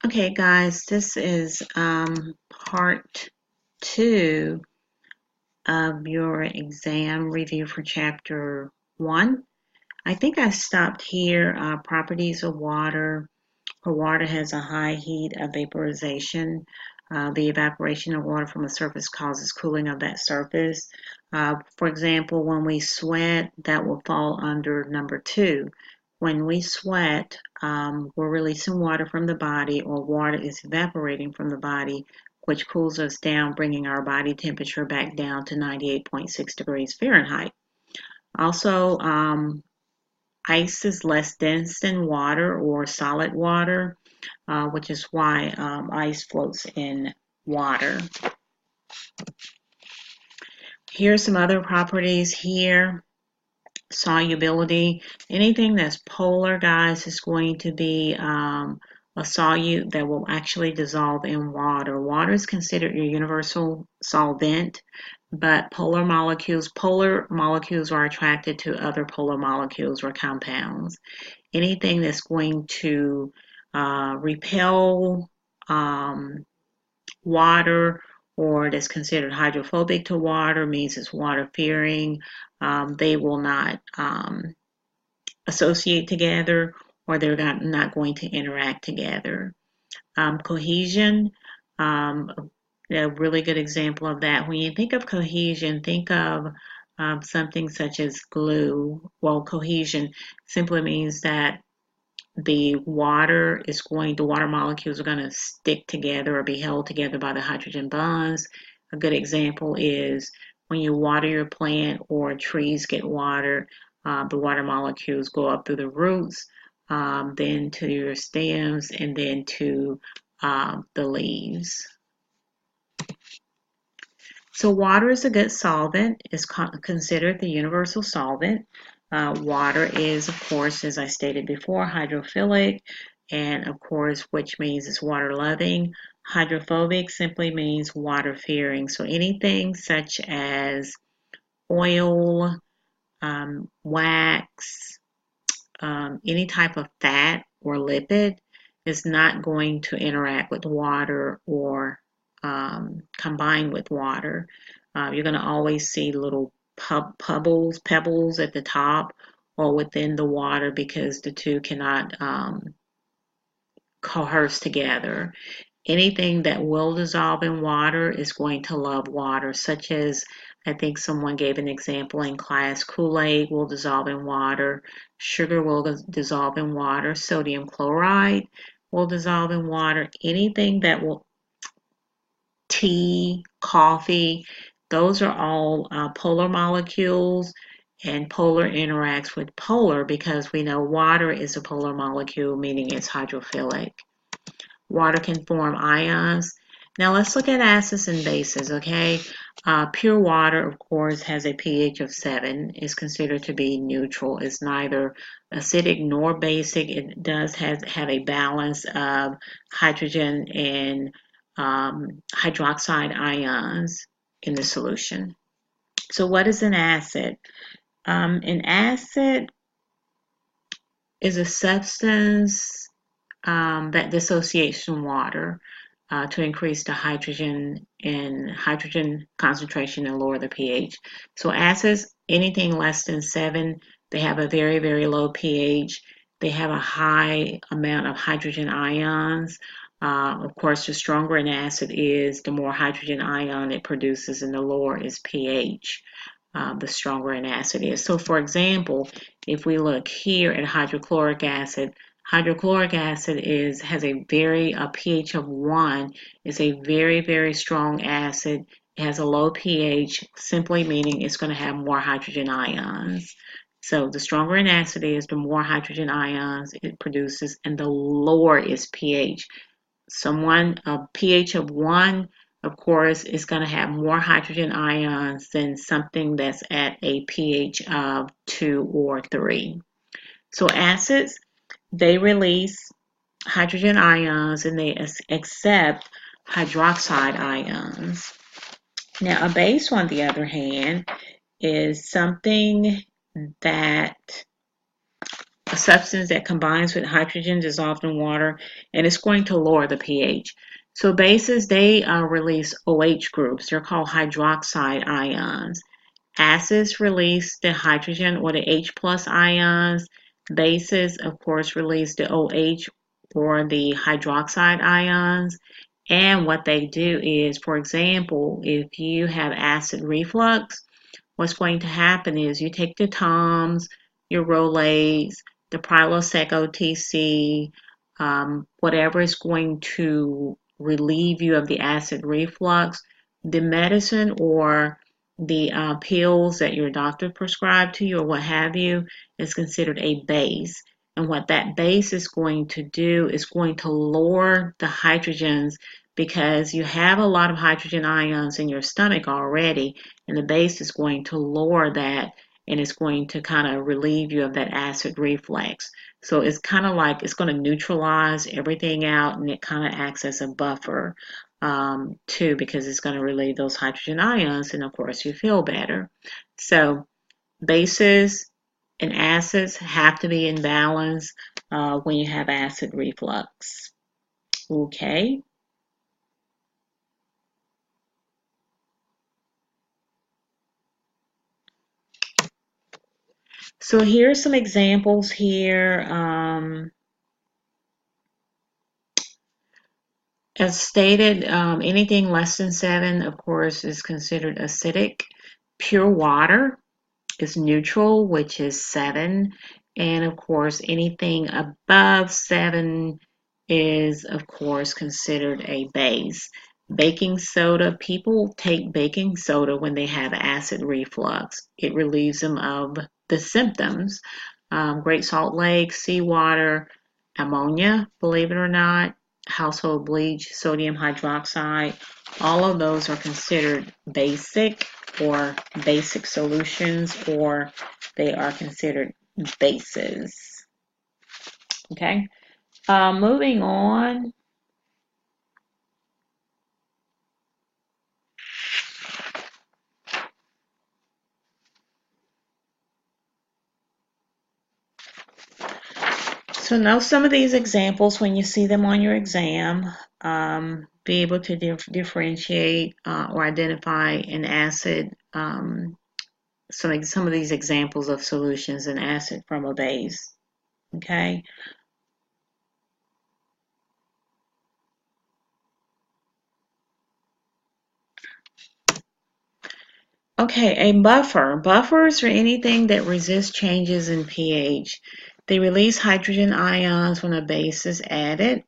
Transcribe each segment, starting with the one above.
Okay, guys, this is part 2 of your exam review for chapter 1. I think I stopped here, properties of water. For water has a high heat of vaporization. The evaporation of water from a surface causes cooling of that surface. For example, when we sweat, that will fall under number 2. When we sweat, we're releasing water from the body, or water is evaporating from the body, which cools us down, bringing our body temperature back down to 98.6 degrees Fahrenheit. Also, ice is less dense than water or solid water, which is why ice floats in water. Here's some other properties here. Solubility. Anything that's polar, guys, is going to be a solute that will actually dissolve in water. Water is considered your universal solvent, but polar molecules are attracted to other polar molecules or compounds. Anything that's going to repel water, or that's considered hydrophobic to water, means it's water fearing. They will not associate together, or they're not going to interact together. Cohesion, a really good example of that. When you think of cohesion, think of something such as glue. Well, cohesion simply means that the water molecules are going to stick together or be held together by the hydrogen bonds. A good example is when you water your plant or trees get water, the water molecules go up through the roots, then to your stems, and then to the leaves. So water is a good solvent. It's considered the universal solvent. Water is, of course, as I stated before, hydrophilic, and of course, which means it's water loving. Hydrophobic simply means water fearing. So anything such as oil, wax, any type of fat or lipid is not going to interact with water or combine with water. You're going to always see little pebbles at the top or within the water, because the two cannot coerce together. Anything that will dissolve in water is going to love water, such as, I think someone gave an example in class, Kool-Aid will dissolve in water, sugar will dissolve in water, sodium chloride will dissolve in water, anything that will, tea, coffee, those are all polar molecules, and polar interacts with polar because we know water is a polar molecule, meaning it's hydrophilic. Water can form ions. Now let's look at acids and bases, okay? Pure water, of course, has a pH of 7, is considered to be neutral. It's neither acidic nor basic. It does have a balance of hydrogen and hydroxide ions in the solution. So what is an acid? An acid is a substance that dissociates from water to increase the hydrogen concentration and lower the pH. So acids, anything less than 7, they have a very, very low pH. They have a high amount of hydrogen ions. Of course, the stronger an acid is, the more hydrogen ion it produces, and the lower its pH. The stronger an acid is. So for example, if we look here at hydrochloric acid has a pH of 1, is a very, very strong acid. It has a low pH, simply meaning it's going to have more hydrogen ions. So the stronger an acid is, the more hydrogen ions it produces, and the lower its pH. A pH of 1, of course, is going to have more hydrogen ions than something that's at a pH of 2 or 3. So acids, they release hydrogen ions and they accept hydroxide ions. Now, a base, on the other hand, is something that a substance that combines with hydrogen dissolved in water, and it's going to lower the pH. So bases, they release OH groups. They're called hydroxide ions. Acids release the hydrogen or the H plus ions. Bases, of course, release the OH or the hydroxide ions. And what they do is, for example, if you have acid reflux, what's going to happen is you take the Toms, your Rolaids, the Prilosec OTC, whatever is going to relieve you of the acid reflux, the medicine or the pills that your doctor prescribed to you or what have you is considered a base. And what that base is going to do is going to lower the hydrogens because you have a lot of hydrogen ions in your stomach already, and the base is going to lower that and it's going to kind of relieve you of that acid reflux. So it's kind of like it's going to neutralize everything out and it kind of acts as a buffer too because it's going to relieve those hydrogen ions and of course you feel better. So bases and acids have to be in balance when you have acid reflux. Okay. So here's some examples here. As stated, anything less than 7, of course, is considered acidic. Pure water is neutral, which is 7. And of course, anything above 7 is, of course, considered a base. Baking soda, people take baking soda when they have acid reflux. It relieves them of the symptoms. Great Salt Lake, seawater, ammonia, believe it or not, household bleach, sodium hydroxide, all of those are considered basic or basic solutions, or they are considered bases. Okay, moving on. So know some of these examples when you see them on your exam. Be able to differentiate or identify an acid. Some of these examples of solutions in acid from a base. Okay. Okay, a buffer. Buffers are anything that resists changes in pH. They release hydrogen ions when a base is added,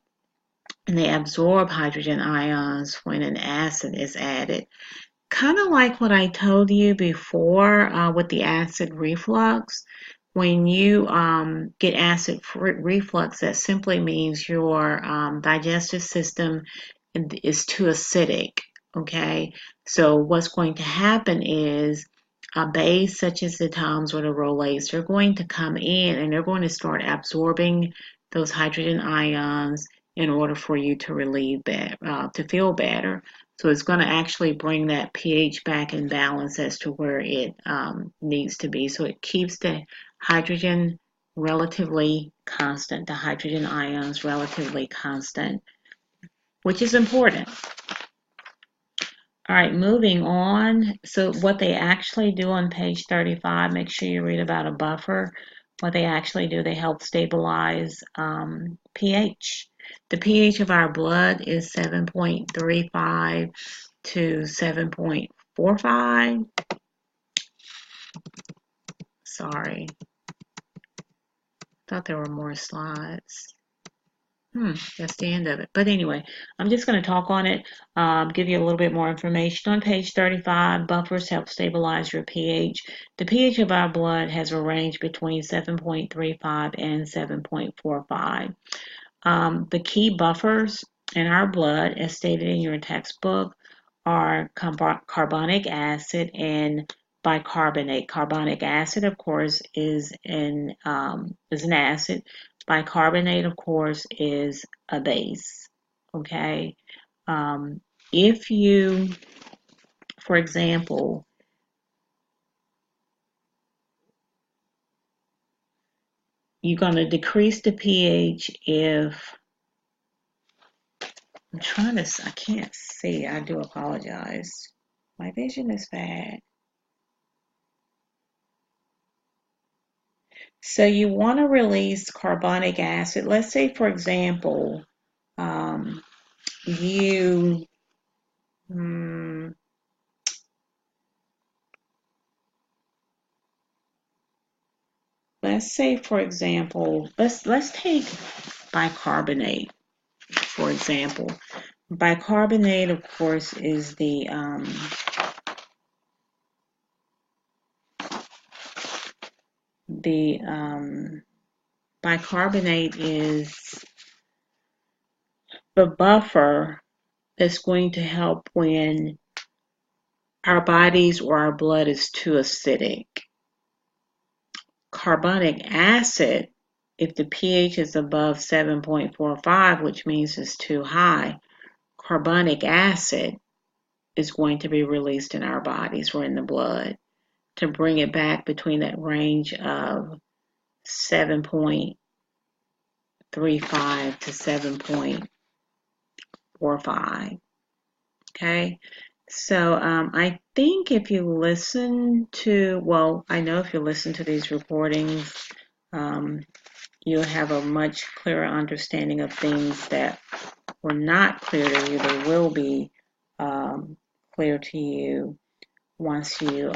and they absorb hydrogen ions when an acid is added. Kind of like what I told you before with the acid reflux. When you get acid reflux, that simply means your digestive system is too acidic. Okay, so what's going to happen is a base such as the Toms or the Rolaids, they're going to come in and they're going to start absorbing those hydrogen ions in order for you to relieve that, to feel better. So it's going to actually bring that pH back in balance as to where it needs to be. So it keeps the hydrogen relatively constant, the hydrogen ions relatively constant, which is important. All right, moving on. So what they actually do on page 35, make sure you read about a buffer. What they actually do, they help stabilize pH. The pH of our blood is 7.35 to 7.45. Sorry, thought there were more slides. That's the end of it. But anyway, I'm just going to talk on it, give you a little bit more information. On page 35, buffers help stabilize your pH. The pH of our blood has a range between 7.35 and 7.45. The key buffers in our blood, as stated in your textbook, are carbonic acid and bicarbonate. Carbonic acid, of course, is an acid. Bicarbonate, of course, is a base. Okay. If you, for example, you're going to decrease the pH if, I can't see. I do apologize. My vision is bad. So you want to release carbonic acid. Let's say, for example, you, let's say, for example, let's take bicarbonate, for example. Bicarbonate, of course, is bicarbonate is the buffer that's going to help when our bodies or our blood is too acidic. Carbonic acid, if the pH is above 7.45, which means it's too high, carbonic acid is going to be released in our bodies or in the blood to bring it back between that range of 7.35 to 7.45. Okay, so I think if you listen to, well, I know if you listen to these recordings, you'll have a much clearer understanding of things that were not clear to you. They will be clear to you once you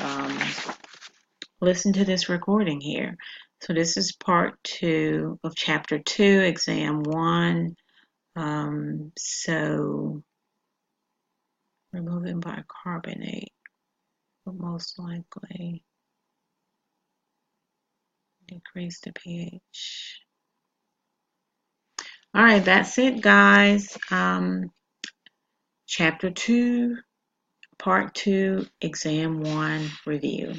listen to this recording here. So this is part 2 of chapter 2, exam 1. So removing bicarbonate will most likely decrease the pH. All right, that's it, guys. Chapter 2, part 2, exam 1 review.